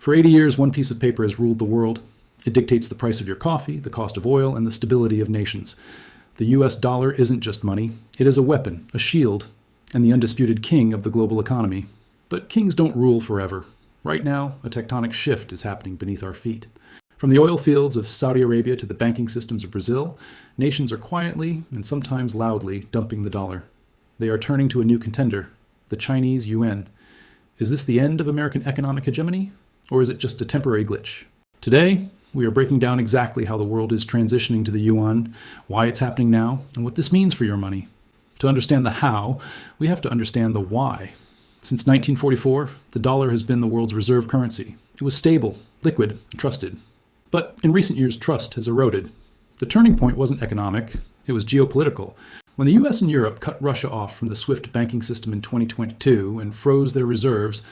For 80 years, one piece of paper has ruled the world. It dictates the price of your coffee, the cost of oil, and the stability of nations. The US dollar isn't just money. It is a weapon, a shield, and the undisputed king of the global economy. But kings don't rule forever. Right now, a tectonic shift is happening beneath our feet. From the oil fields of Saudi Arabia to the banking systems of Brazil, nations are quietly and sometimes loudly dumping the dollar. They are turning to a new contender, the Chinese yuan. Is this the end of American economic hegemony, or is it just a temporary glitch? Today, we are breaking down exactly how the world is transitioning to the yuan, why it's happening now, and what this means for your money. To understand the how, we have to understand the why. Since 1944, the dollar has been the world's reserve currency. It was stable, liquid, and trusted. But in recent years, trust has eroded. The turning point wasn't economic, it was geopolitical. When the US and Europe cut Russia off from the SWIFT banking system in 2022 and froze their reserves,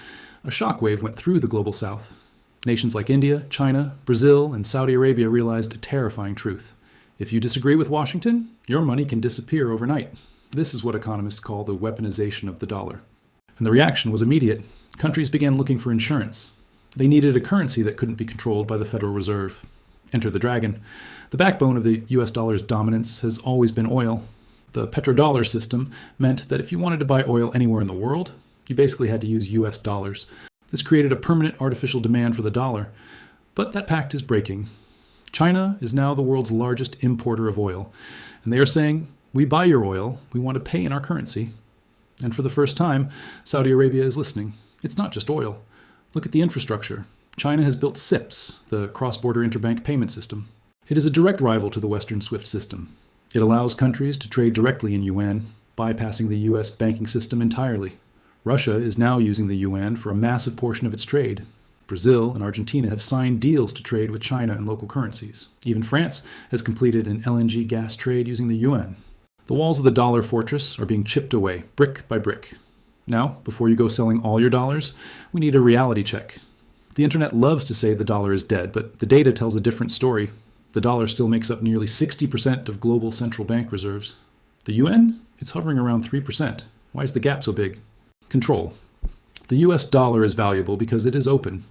a shockwave went through the global south. Nations like India, China, Brazil, and Saudi Arabia realized a terrifying truth. If you disagree with Washington, your money can disappear overnight. This is what economists call the weaponization of the dollar. And the reaction was immediate. Countries began looking for insurance. They needed a currency that couldn't be controlled by the Federal Reserve. Enter the dragon. The backbone of the US dollar's dominance has always been oil. The petrodollar system meant that if you wanted to buy oil anywhere in the world, you basically had to use US dollars. This created a permanent artificial demand for the dollar. But that pact is breaking. China is now the world's largest importer of oil. And they are saying, we buy your oil, we want to pay in our currency. And for the first time, Saudi Arabia is listening. It's not just oil. Look at the infrastructure. China has built CIPS, the cross-border interbank payment system. It is a direct rival to the Western SWIFT system. It allows countries to trade directly in yuan, bypassing the US banking system entirely. Russia is now using the yuan for a massive portion of its trade. Brazil and Argentina have signed deals to trade with China in local currencies. Even France has completed an LNG gas trade using the yuan. The walls of the dollar fortress are being chipped away, brick by brick. Now, before you go selling all your dollars, we need a reality check. The internet loves to say the dollar is dead, but the data tells a different story. The dollar still makes up nearly 60% of global central bank reserves. The yuan? It's hovering around 3%. Why is the gap so big? Control. The US dollar is valuable because it is open.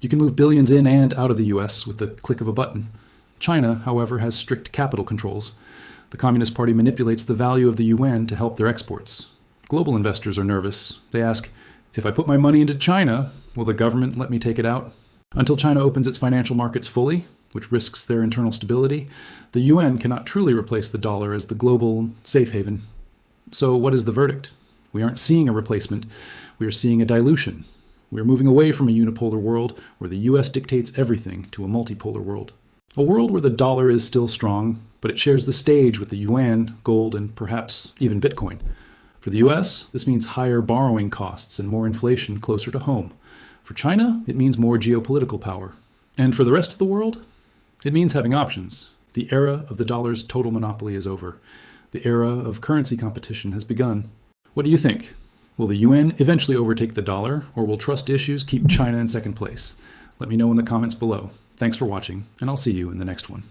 You can move billions in and out of the US with the click of a button. China, however, has strict capital controls. The Communist Party manipulates the value of the yuan to help their exports. Global investors are nervous. They ask, if I put my money into China, will the government let me take it out? Until China opens its financial markets fully, which risks their internal stability, the yuan cannot truly replace the dollar as the global safe haven. So what is the verdict? We aren't seeing a replacement. We are seeing a dilution. We are moving away from a unipolar world where the US dictates everything to a multipolar world. A world where the dollar is still strong, but it shares the stage with the yuan, gold, and perhaps even Bitcoin. For the US, this means higher borrowing costs and more inflation closer to home. For China, it means more geopolitical power. And for the rest of the world, it means having options. The era of the dollar's total monopoly is over. The era of currency competition has begun. What do you think? Will the yuan eventually overtake the dollar, or will trust issues keep China in second place? Let me know in the comments below. Thanks for watching, and I'll see you in the next one.